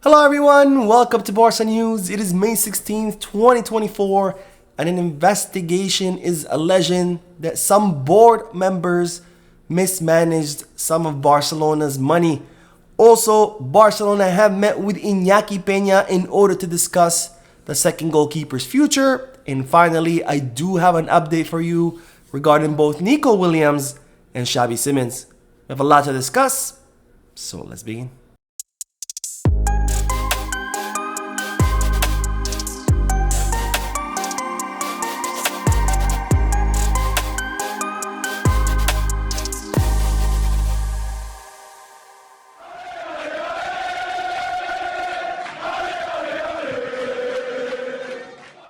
Hello everyone, welcome to Barca News. It is May 16th, 2024, and an investigation is alleging that some board members mismanaged some of Barcelona's money. Also, Barcelona have met with Inaki Pena in order to discuss the second goalkeeper's future. And finally, I do have an update for you regarding both Nico Williams and Xavi Simons. We have a lot to discuss, so let's begin.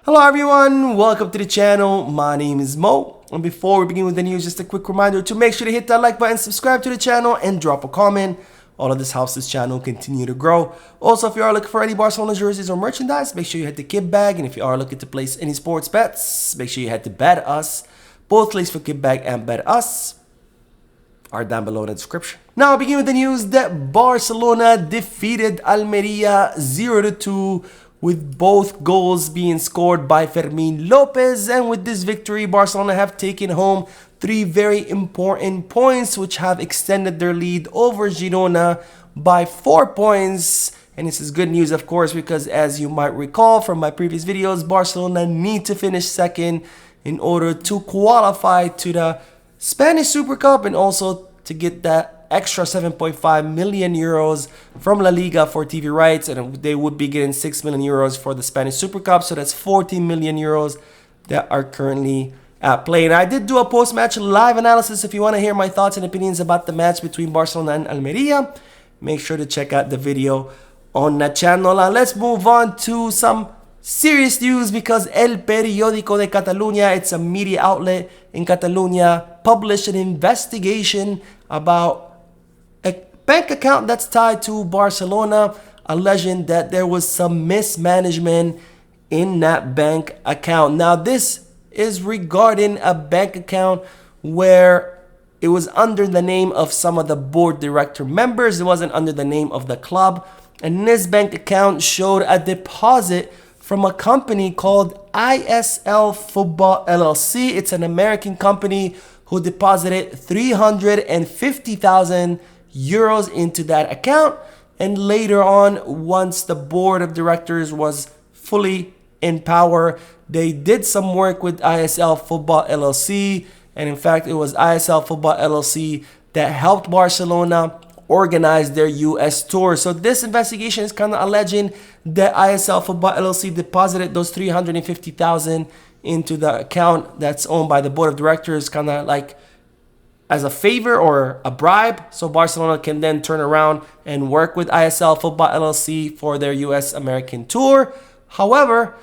Hello everyone, welcome to the channel. My name is Mo, and before we begin with the news, just a quick reminder to make sure to hit that like button, subscribe to the channel, and drop a comment. All of this helps this channel continue to grow. Also, if you are looking for any Barcelona jerseys or merchandise, make sure you hit the kit bag, and if you are looking to place any sports bets, make sure you head to Bet Us. Both links for kit bag and Bet Us are down below in the description. Now, I'll begin with the news that Barcelona defeated Almeria 0-2, with both goals being scored by Fermin Lopez. And with this victory, Barcelona have taken home 3 very important points, which have extended their lead over Girona by 4 points. And this is good news, of course, because as you might recall from my previous videos, Barcelona need to finish second in order to qualify to the Spanish Super Cup and also to get that extra 7.5 million euros from La Liga for TV rights, and they would be getting 6 million euros for the Spanish Super Cup, so that's 14 million euros that are currently at play. And I did do a post-match live analysis. If you want to hear my thoughts and opinions about the match between Barcelona and Almeria, make sure to check out the video on the channel. Now let's move on to some serious news, because El Periodico de Catalunya, it's a media outlet in Catalonia, published an investigation about a bank account that's tied to Barcelona, alleging that there was some mismanagement in that bank account. Now, this is regarding a bank account where it was under the name of some of the board director members. It wasn't under the name of the club. And this bank account showed a deposit from a company called ISL Football LLC. It's an American company who deposited 350,000 euros into that account. And later on, once the board of directors was fully in power, they did some work with ISL Football LLC. And in fact, it was ISL Football LLC that helped Barcelona organize their US tour. So this investigation is kind of alleging that ISL Football LLC deposited those 350,000 into the account that's owned by the board of directors, kind of like as a favor or a bribe, so Barcelona can then turn around and work with ISL Football LLC for their US American tour. However,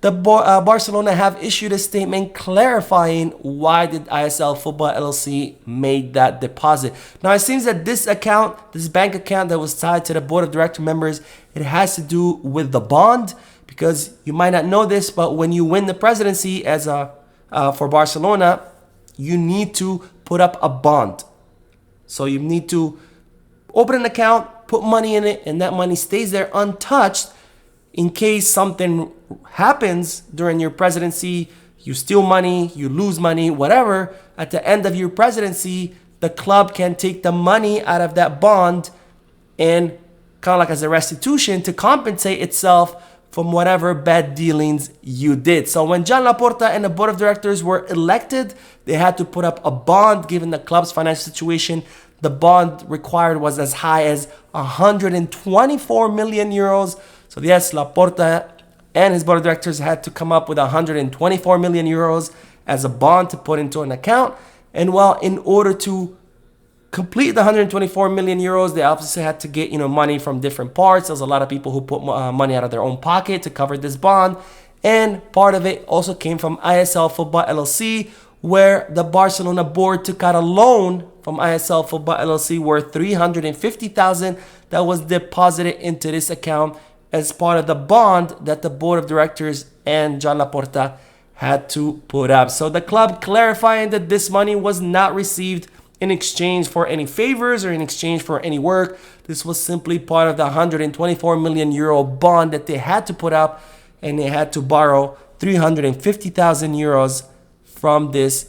the Barcelona have issued a statement clarifying why did ISL Football LLC made that deposit. Now, it seems that this account, this bank account that was tied to the board of director members, it has to do with the bond, because you might not know this, but when you win the presidency as for Barcelona, you need to put up a bond. So you need to open an account, put money in it, and that money stays there untouched in case something happens during your presidency. You steal money, you lose money, whatever. At the end of your presidency, the club can take the money out of that bond and kind of like as a restitution to compensate itself from whatever bad dealings you did. So when Joan Laporta and the board of directors were elected, they had to put up a bond given the club's financial situation. The bond required was as high as 124 million euros. So yes, Laporta and his board of directors had to come up with 124 million euros as a bond to put into an account. And well, in order to complete the 124 million euros, they obviously had to get money from different parts. There's a lot of people who put money out of their own pocket to cover this bond, and part of it also came from ISL Football LLC, where the Barcelona board took out a loan from ISL Football LLC worth 350,000 that was deposited into this account as part of the bond that the board of directors and Joan Laporta had to put up. So the club clarifying that this money was not received in exchange for any favors or in exchange for any work. This was simply part of the 124 million euro bond that they had to put up, and they had to borrow 350,000 euros from this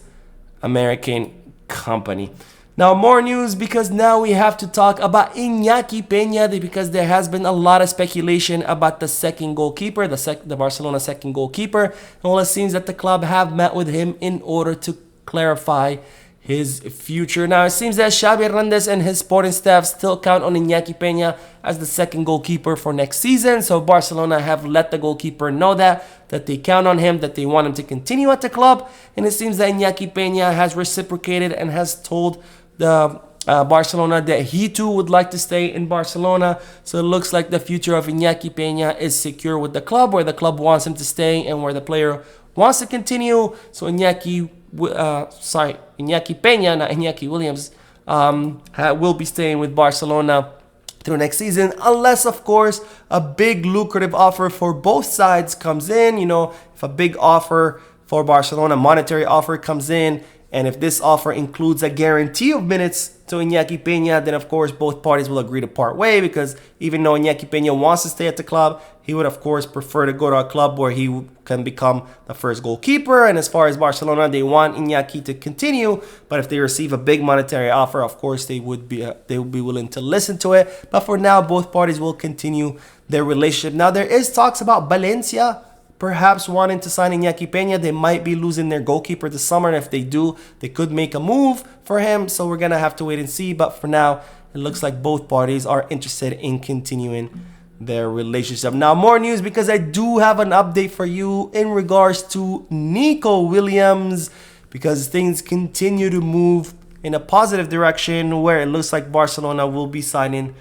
American company. Now, more news, because now we have to talk about Inaki Pena, because there has been a lot of speculation about the second goalkeeper, the Barcelona second goalkeeper. Well, it seems that the club have met with him in order to clarify his future. Now, it seems that Xavi Hernandez and his sporting staff still count on Inaki Pena as the second goalkeeper for next season. So Barcelona have let the goalkeeper know that they count on him, that they want him to continue at the club. And it seems that Inaki Pena has reciprocated and has told the Barcelona that he too would like to stay in Barcelona. So it looks like the future of Inaki Pena is secure with the club, where the club wants him to stay and where the player wants to continue. So Inaki Pena, not Inaki Williams, will be staying with Barcelona through next season, unless, of course, a big lucrative offer for both sides comes in. You know, if a big offer for Barcelona, monetary offer comes in, and if this offer includes a guarantee of minutes to Inaki Pena, then of course both parties will agree to part way, because even though Inaki Pena wants to stay at the club, he would of course prefer to go to a club where he can become the first goalkeeper. And as far as Barcelona, they want Inaki to continue, but if they receive a big monetary offer, of course they would be willing to listen to it. But for now, both parties will continue their relationship. Now, there is talks about Valencia perhaps wanting to sign Inaki Pena. They might be losing their goalkeeper this summer, and if they do, they could make a move for him. So we're going to have to wait and see. But for now, it looks like both parties are interested in continuing their relationship. Now, more news, because I do have an update for you in regards to Nico Williams, because things continue to move in a positive direction, where it looks like Barcelona will be signing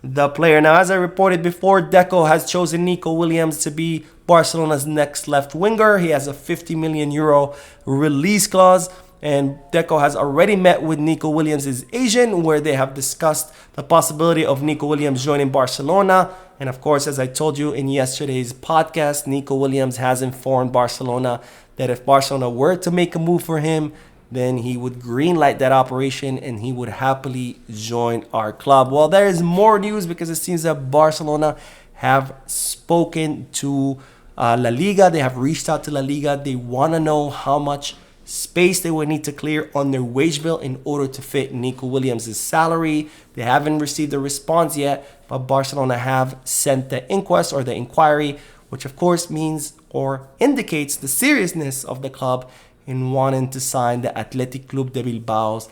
the player. Now, as I reported before, Deco has chosen Nico Williams to be Barcelona's next left winger. He has a 50 million euro release clause, and Deco has already met with Nico Williams' agent, where they have discussed the possibility of Nico Williams joining Barcelona. And of course, as I told you in yesterday's podcast, Nico Williams has informed Barcelona that if Barcelona were to make a move for him, then he would greenlight that operation and he would happily join our club. Well, there is more news, because it seems that Barcelona have spoken to La Liga. They have reached out to La Liga. They want to know how much space they would need to clear on their wage bill in order to fit Nico Williams' salary. They haven't received a response yet, but Barcelona have sent the inquest or the inquiry, which of course means or indicates the seriousness of the club in wanting to sign the Athletic Club de Bilbao's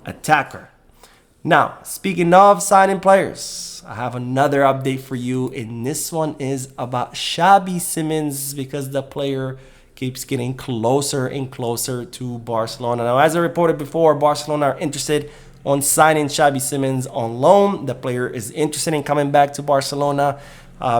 attacker. Now, speaking of signing players, I have another update for you, and this one is about Xavi Simons, because the player keeps getting closer and closer to Barcelona. Now, as I reported before, Barcelona are interested on signing Xavi Simons on loan. The player is interested in coming back to Barcelona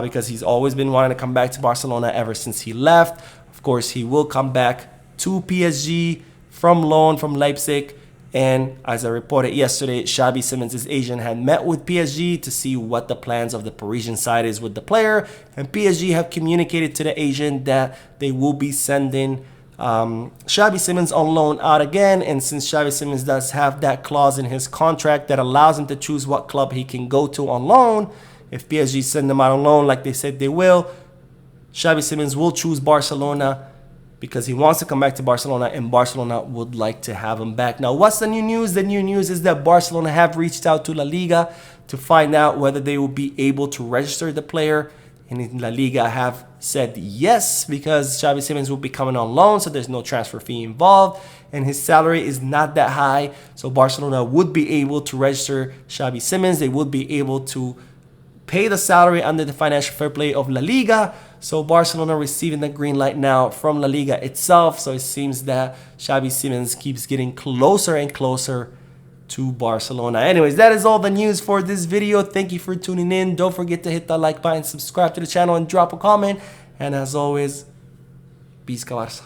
because he's always been wanting to come back to Barcelona ever since he left. Of course, he will come back to PSG from loan from Leipzig. And as I reported yesterday, Xavi Simons' agent had met with PSG to see what the plans of the Parisian side is with the player. And PSG have communicated to the agent that they will be sending Xavi Simons on loan out again. And since Xavi Simons does have that clause in his contract that allows him to choose what club he can go to on loan, if PSG send him out on loan like they said they will, Xavi Simons will choose Barcelona, because he wants to come back to Barcelona and Barcelona would like to have him back. Now, what's the new news? The new news is that Barcelona have reached out to La Liga to find out whether they will be able to register the player. And La Liga have said yes, because Xavi Simons will be coming on loan, so there's no transfer fee involved. And his salary is not that high, so Barcelona would be able to register Xavi Simons. They would be able to pay the salary under the financial fair play of La Liga. So Barcelona receiving the green light now from La Liga itself. So it seems that Xavi Simons keeps getting closer and closer to Barcelona. Anyways, that is all the news for this video. Thank you for tuning in. Don't forget to hit that like button, subscribe to the channel, and drop a comment. And as always, peace, Barca.